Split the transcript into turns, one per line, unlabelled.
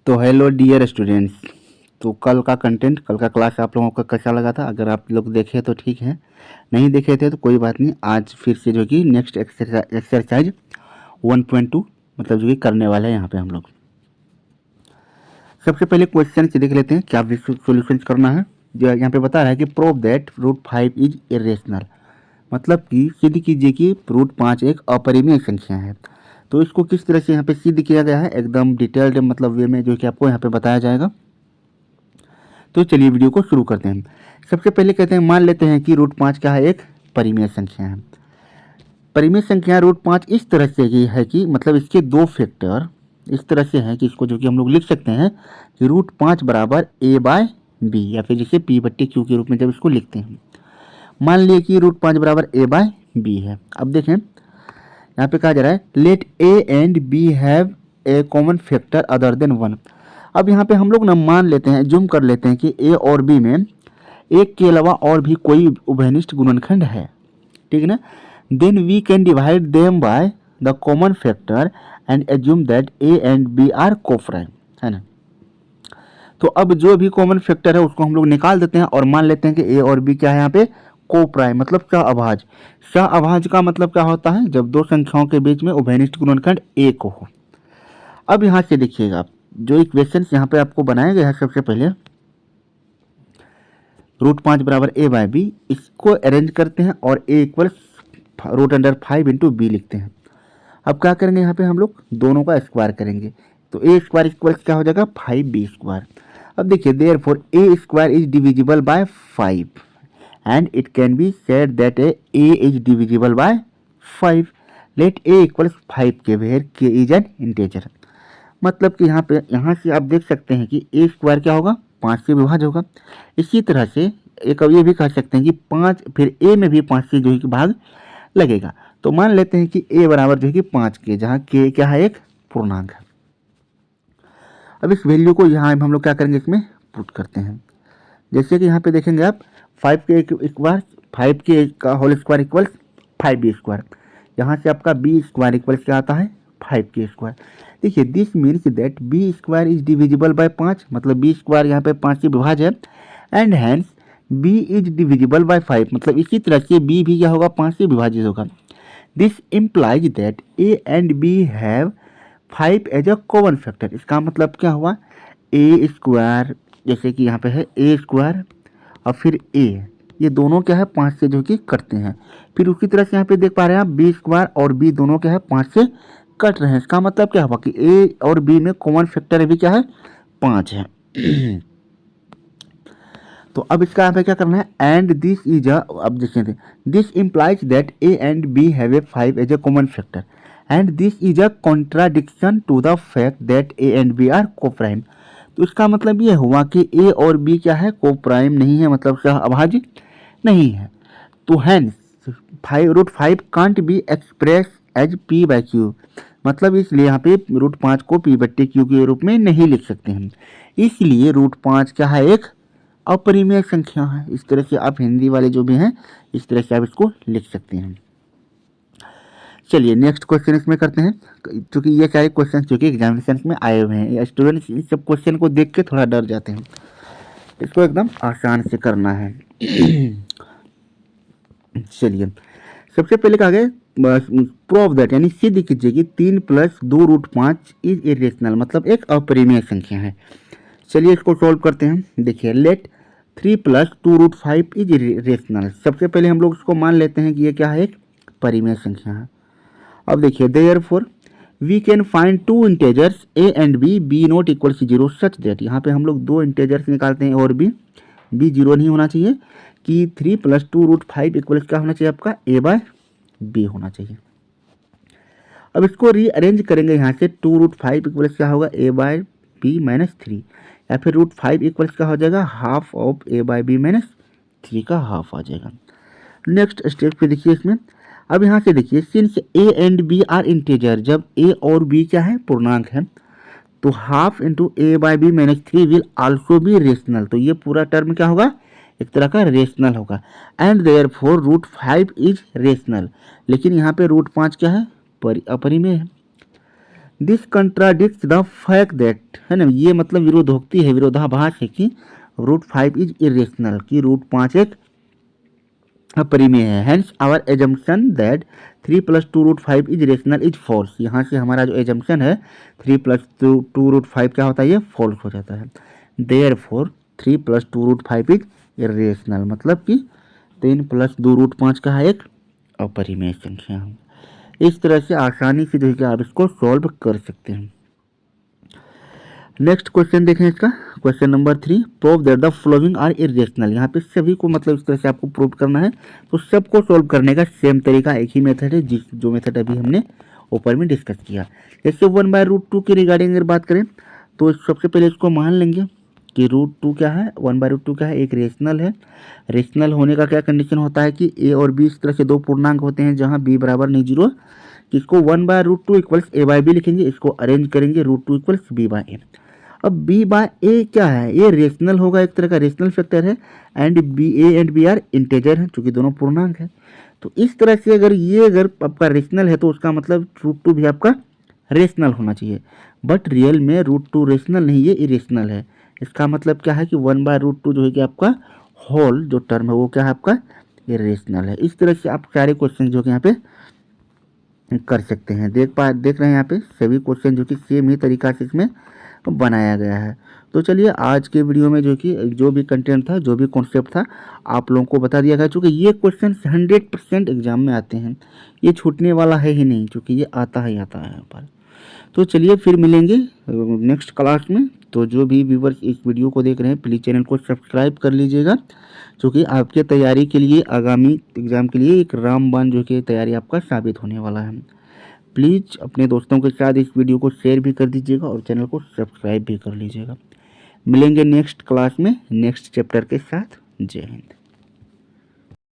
तो hello dear students. तो कल का कंटेंट, कल का क्लास आप लोगों का कैसा लगा था? अगर आप लोग देखे तो ठीक है, नहीं देखे थे तो कोई बात नहीं। आज फिर से जो कि नेक्स्ट एक्सरसाइज 1.2 मतलब जो कि करने वाले हैं यहाँ पे हम लोग। सबसे पहले क्वेश्चन से देख लेते हैं क्या सोल्यूशन करना है। जो यहाँ पे बता रहा है कि प्रूव दैट √5 इज इरेशनल, मतलब कि सिद्ध कीजिए कि √5 एक अपरिमेय संख्या है। तो इसको किस तरह से यहाँ पे सिद्ध किया गया है, एकदम डिटेल्ड मतलब वे में जो कि आपको यहाँ पे बताया जाएगा। तो चलिए वीडियो को शुरू करते हैं। सबसे पहले कहते हैं, मान लेते हैं कि √5 क्या है, एक परिमेय संख्या है। परिमेय संख्या √5 इस तरह से की है कि मतलब इसके दो फैक्टर इस तरह से है कि इसको जो कि हम लोग लिख सकते हैं कि √5 बराबर a/b, या फिर जिसे p/q के रूप में जब इसको लिखते हैं। मान लिए कि √5 बराबर a/b है। अब देखें यहाँ पे कहा जा रहा है let a and b have a common factor other than 1। अब यहाँ पे हम लोग ना मान लेते हैं, जूम कर लेते हैं कि a और b में एक के अलावा और भी कोई उभयनिष्ठ गुणनखंड है, ठीक है ना। Then we can divide them by the common factor and assume that a and b are coprime, है ना। तो अब जो भी कॉमन फैक्टर है उसको हम लोग निकाल देते हैं और मान लेते हैं कि a और b क्या है यहाँ पे, कोप्राइम मतलब सहअभाज्य। सहअभाज्य का मतलब क्या होता है, जब दो संख्याओं के बीच में उभयनिष्ठ गुणनखंड एक हो। अब यहाँ से देखिएगा जो इक्वेशन यहाँ पे आपको बनाया गया है, सबसे पहले √5 बराबर a/b, इसको अरेंज करते हैं और a इक्वल √5 इंटू बी लिखते हैं। अब क्या करेंगे, यहाँ पे हम लोग दोनों का स्क्वायर करेंगे, तो a स्क्वायर इक्वल क्या हो जाएगा, 5b स्क्वायर। अब देखिए therefore a square is divisible by 5 and it can be said that a is divisible by 5। Let a equal 5 k where k is an integer. मतलब कि यहाँ से आप देख सकते हैं कि a स्क्वायर क्या होगा, 5 से विभाज्य होगा। इसी तरह से एक अब ये भी कह सकते हैं कि 5 फिर a में भी 5 से जो है कि भाग लगेगा। तो मान लेते हैं कि a बराबर जो है कि 5 के, जहाँ k क्या है, एक पूर्णांक है। अब इस वैल्यू को यहाँ हम लोग क्या करेंगे, इसमें पुट करते हैं। जैसे कि यहाँ पे देखेंगे आप 5 के स्क्वायर, 5 के का whole square equal 5b square. यहाँ से आपका b स्क्वायर इक्वल क्या आता है, 5k स्क्वायर। देखिए this means that b square is divisible by 5, मतलब b स्क्वायर यहाँ पे 5 से विभाज्य है, and hence b is divisible by 5, मतलब इसी तरह से b भी क्या होगा, 5 से विभाजित होगा। This implies that a and b have 5 as a common factor. इसका मतलब क्या हुआ, a स्क्वायर जैसे कि यहाँ पे है a स्क्वायर और फिर a, ये दोनों क्या है 5 से जो कि कटते हैं। फिर उसी तरह से यहाँ पे देख पा रहे हैं आप b स्क्वायर और b दोनों क्या है 5 से कट रहे हैं। इसका मतलब क्या हुआ कि a और b में कॉमन फैक्टर भी क्या है, 5 है। तो अब इसका यहाँ पे क्या करना है, एंड दिस इज अ, अब देखिए this implies that a and b have a 5 as a common factor and this is a contradiction to the fact that a and b are coprime. तो इसका मतलब ये हुआ कि a और b क्या है, कोप्राइम नहीं है, मतलब सहअभाज्य नहीं है। तो hence √5 can't be express as p/q, मतलब इसलिए यहाँ पे √5 को p/q के रूप में नहीं लिख सकते हैं। इसलिए √5 क्या है, एक अपरिमेय संख्या है। इस तरह से आप हिंदी वाले जो भी हैं इस तरह से आप इसको लिख सकते हैं। चलिए नेक्स्ट क्वेश्चन इसमें करते हैं, क्योंकि ये सारे क्वेश्चन जो कि एग्जामिनेशन में आए हुए हैं, स्टूडेंट्स इस सब क्वेश्चन को देख के थोड़ा डर जाते हैं। इसको एकदम आसान से करना है। चलिए सबसे पहले कहा गया प्रूव दैट, यानी सिद्ध कीजिए कि 3 + 2√5 इज इरेशनल, मतलब एक अपरिमेय संख्या है। चलिए इसको सॉल्व करते हैं। देखिए लेट 3 + 2√5 इज इरेशनल। सबसे पहले हम लोग इसको मान लेते हैं कि ये क्या है, एक परिमेय संख्या है। अब देखिए therefore we can find two integers a and b not equal to 0 such that, यहाँ पे हम लोग दो इंटेजर्स निकालते हैं और b 0 नहीं होना चाहिए, कि 3 + 2√5 इक्वल क्या होना चाहिए, आपका a/b होना चाहिए। अब इसको रीअरेंज करेंगे, यहाँ से 2√5 इक्वल क्या होगा, a/b - 3, या फिर √5 इक्वल क्या हो जाएगा, हाफ ऑफ a/b - 3 का हाफ आ जाएगा। नेक्स्ट स्टेप पे देखिए इसमें, अब यहाँ से देखिए since a and b are integer, जब a और b क्या है, पूर्णांक है, तो half into a/b - 3 will also be rational. तो ये पूरा टर्म क्या होगा, एक तरह का रेशनल होगा। एंड देयरफॉर √5 इज रेशनल, लेकिन यहाँ पे √5 क्या है, अपरिमेय है। This contradict the fact that, है ना, ये मतलब विरोधोक्ति है, विरोधाभास है कि रूट 5 इज इरेशनल, कि रूट 5 एक अपरिमेय है। Hence our assumption that 3 + 2 root 5 is rational is false. यहाँ से हमारा जो एजम्पशन है 3 + 2 रूट 5 क्या होता है, ये फॉल्स हो जाता है। देयरफॉर 3 + 2 रूट 5 इज इरेशनल, मतलब कि 3 + 2 रूट 5 का है एक अपरिमेय संख्या। इस तरह से आसानी से जो है कि आप इसको सॉल्व कर सकते हैं। नेक्स्ट क्वेश्चन देखें इसका, question number 3, prove that the following are irrational. यहाँ पे सभी को मतलब इस तरह से आपको प्रूव करना है, तो सबको सॉल्व करने का सेम तरीका, एक ही मेथड है, जो मेथड अभी हमने ऊपर में डिस्कस किया। जैसे 1/√2 की रिगार्डिंग अगर बात करें तो सबसे पहले इसको मान लेंगे कि √2 क्या है, 1/√2 क्या है, एक रेशनल है। रेशनल होने का क्या कंडीशन होता है कि ए और बी इस तरह से दो पूर्णांक होते हैं जहाँ बी बराबर नहीं 0, इसको 1/√2 इक्वल्स a/b लिखेंगे, इसको अरेंज करेंगे, √2 इक्वल्स b/a। अब b/a क्या है, ये रेशनल होगा, एक तरह का रेशनल फैक्टर है, and a and b are integer है, चूंकि दोनों पूर्णांक है। तो इस तरह से अगर आपका रेशनल है तो उसका मतलब √2 भी आपका रेशनल होना चाहिए, बट रियल में √2 रेशनल नहीं, ये इरेशनल है। इसका मतलब क्या है कि 1/√2 जो है कि आपका होल जो टर्म है वो क्या है, आपका इरेशनल है। इस तरह से आप सारे क्वेश्चन जो कि यहाँ पे कर सकते हैं। देख रहे हैं यहाँ पे सभी क्वेश्चन जो कि सेम ही तरीका से इसमें बनाया गया है। तो चलिए आज के वीडियो में जो भी कंटेंट था, जो भी कॉन्सेप्ट था, आप लोगों को बता दिया गया, चूँकि ये क्वेश्चन 100% एग्जाम में आते हैं, ये छूटने वाला है ही नहीं, क्योंकि ये आता ही आता है यहाँ पर। तो चलिए फिर मिलेंगे नेक्स्ट क्लास में। तो जो भी व्यूवर्स इस वीडियो को देख रहे हैं प्लीज़ चैनल को सब्सक्राइब कर लीजिएगा, क्योंकि आपके तैयारी के लिए, आगामी एग्ज़ाम के लिए एक रामबाण जो कि तैयारी आपका साबित होने वाला है। प्लीज़ अपने दोस्तों के साथ इस वीडियो को शेयर भी कर दीजिएगा और चैनल को सब्सक्राइब भी कर लीजिएगा। मिलेंगे नेक्स्ट क्लास में नेक्स्ट चैप्टर के साथ। जय हिंद।